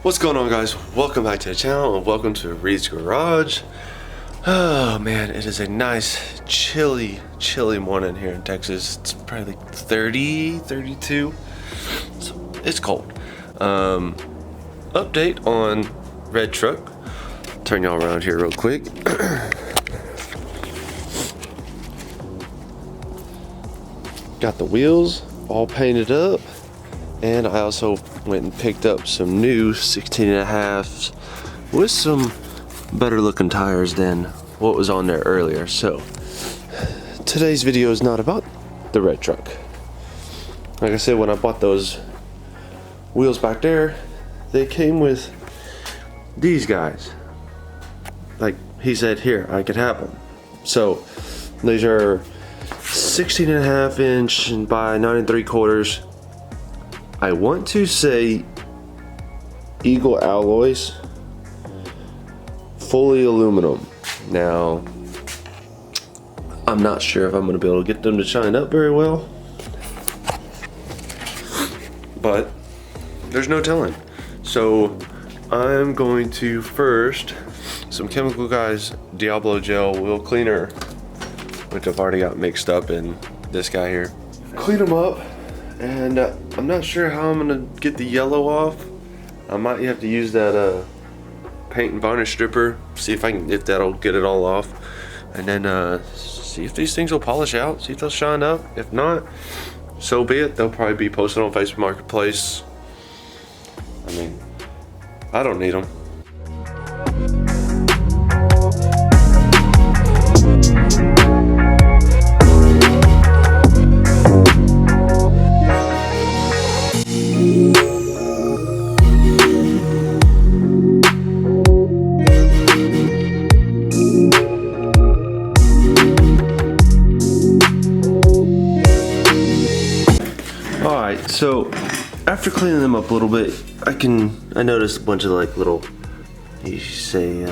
What's going on, guys? Welcome back to the channel and welcome to Reed's Garage. Oh man, it is a nice chilly morning here in Texas. It's probably like 30, 32, so it's cold. Update on red truck. Turn y'all around here real quick. Got the wheels all painted up, and I also went and picked up some new 16.5s with some better looking tires than what was on there earlier. So today's video is not about the red truck. Like I said, when I bought those wheels back there, they came with these guys. Like he said, here, I could have them. So these are 16.5 inch by 9 3/4. I want to say Eagle alloys, fully aluminum. Now, I'm not sure if I'm going to be able to get them to shine up very well, but there's no telling. So I'm going to first, some Chemical Guys Diablo Gel wheel cleaner, which I've already got mixed up in this guy here. Clean them up, and I'm not sure how I'm gonna get the yellow off. I might have to use that paint and varnish stripper, see if that'll get it all off, and then see if these things will polish out, see if they'll shine up. If not, so be it. They'll probably be posted on Facebook Marketplace. I mean, I don't need them. Alright, so after cleaning them up a little bit, I noticed a bunch of like little, you say,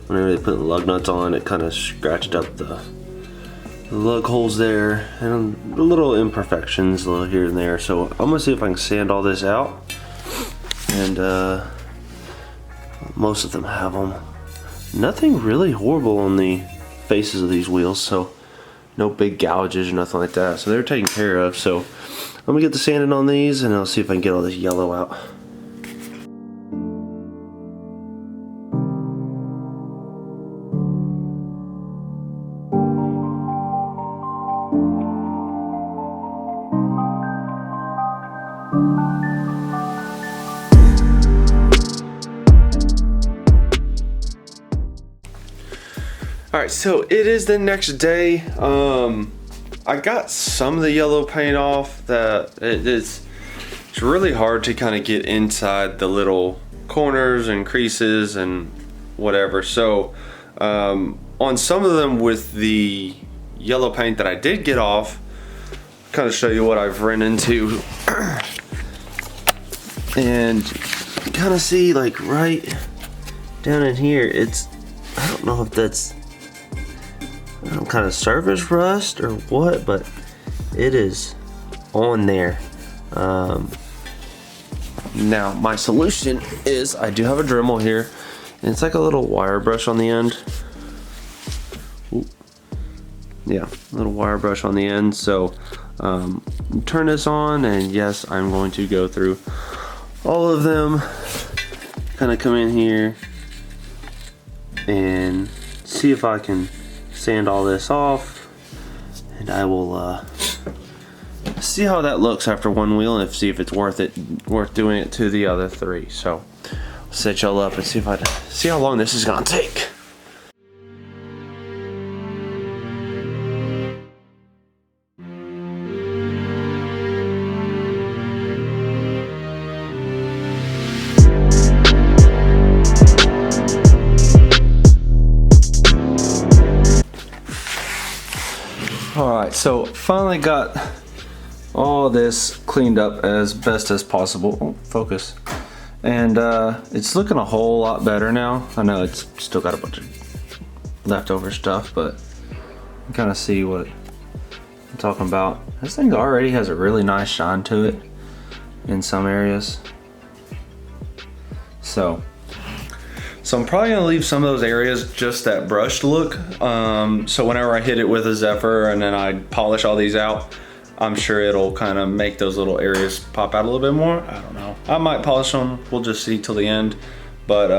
whenever they put the lug nuts on, it kind of scratched up the lug holes there, and little imperfections a little here and there. So I'm gonna see if I can sand all this out, and most of them have them. Nothing really horrible on the faces of these wheels, so no big gouges or nothing like that, so they're taken care of. So I'm gonna get the sanding on these, and I'll see if I can get all this yellow out. Alright, so it is the next day. I got some of the yellow paint off. It's really hard to kind of get inside the little corners and creases and whatever. So on some of them with the yellow paint that I did get off, kind of show you what I've run into. And you kind of see, like, right down in here, I don't know if that's kind of surface rust or what, but it is on there. Now my solution is, I do have a Dremel here, and it's like a little wire brush on the end. Ooh. Yeah, a little wire brush on the end. So turn this on, and yes, I'm going to go through all of them, kind of come in here and see if I can sand all this off, and I will see how that looks after one wheel, and see if it's worth doing it to the other three. So I'll set y'all up and see how long this is gonna take. Alright, so finally got all this cleaned up as best as possible. Oh, focus. And it's looking a whole lot better now. I know it's still got a bunch of leftover stuff, but you can kind of see what I'm talking about. This thing already has a really nice shine to it in some areas. So I'm probably gonna leave some of those areas just that brushed look. So whenever I hit it with a Zephyr and then I polish all these out, I'm sure it'll kind of make those little areas pop out a little bit more. I don't know. I might polish them. We'll just see till the end. But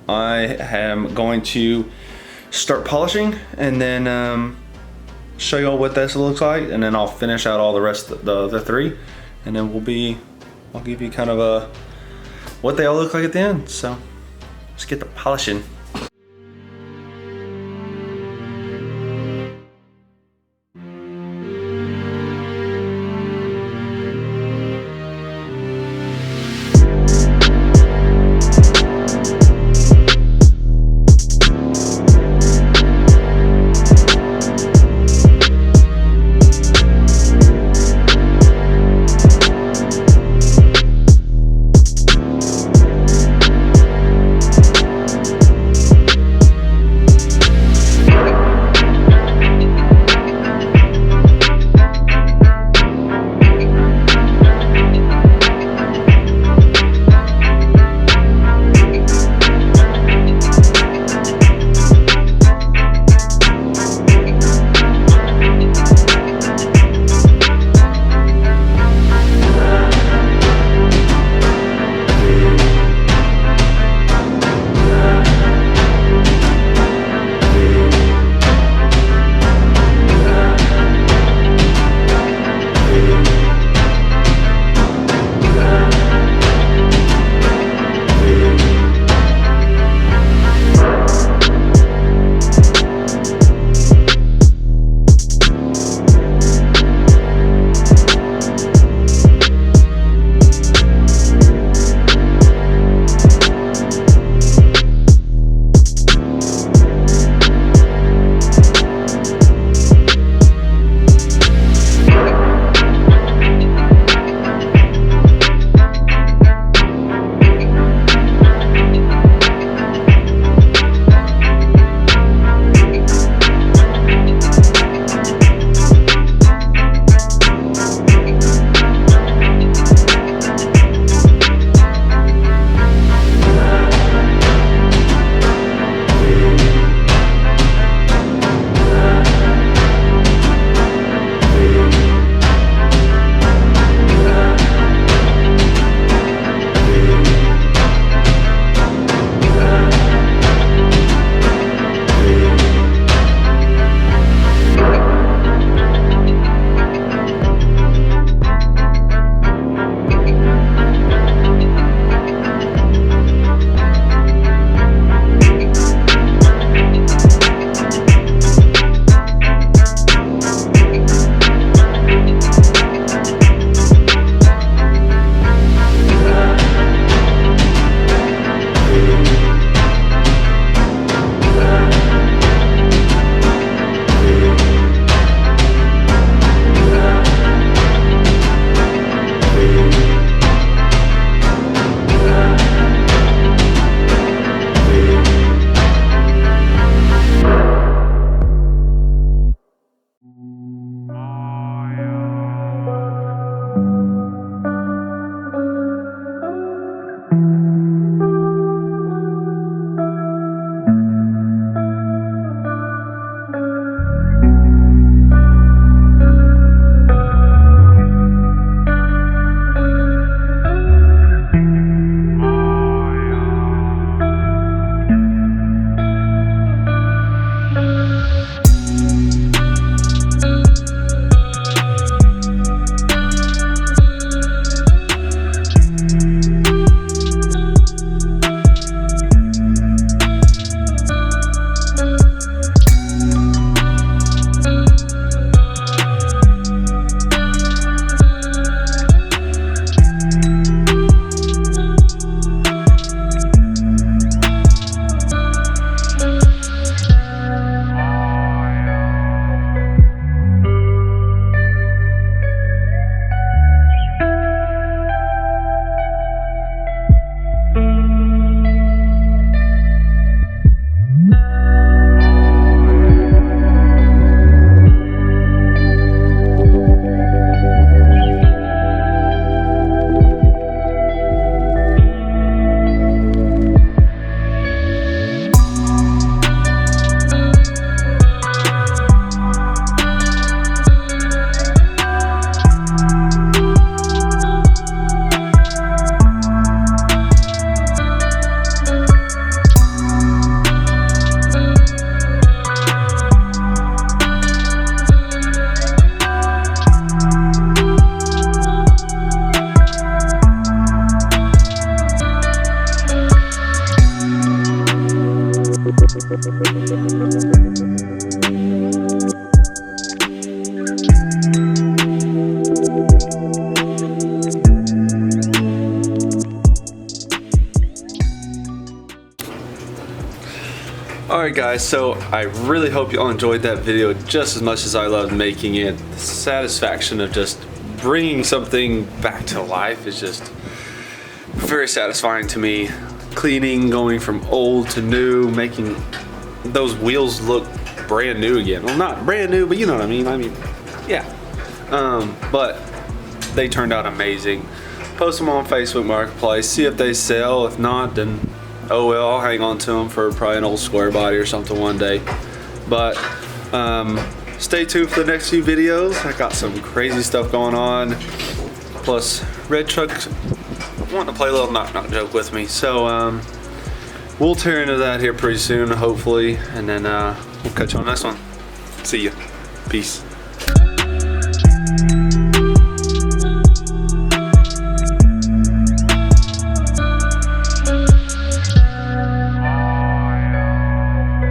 I am going to start polishing and then show y'all what this looks like, and then I'll finish out all the rest of the other three, and then I'll give you kind of a what they all look like at the end. So let's get the polishing. Alright guys, so I really hope y'all enjoyed that video just as much as I loved making it. The satisfaction of just bringing something back to life is just very satisfying to me. Cleaning, going from old to new, making those wheels look brand new again. Well, not brand new, but you know what I mean. Yeah. But they turned out amazing. Post them on Facebook Marketplace, see if they sell. If not, then oh well, I'll hang on to them for probably an old square body or something one day. But stay tuned for the next few videos. I got some crazy stuff going on. Plus, Red Truck's wanting to play a little knock-knock joke with me. So we'll tear into that here pretty soon, hopefully. And then we'll catch you on the next one. See ya. Peace.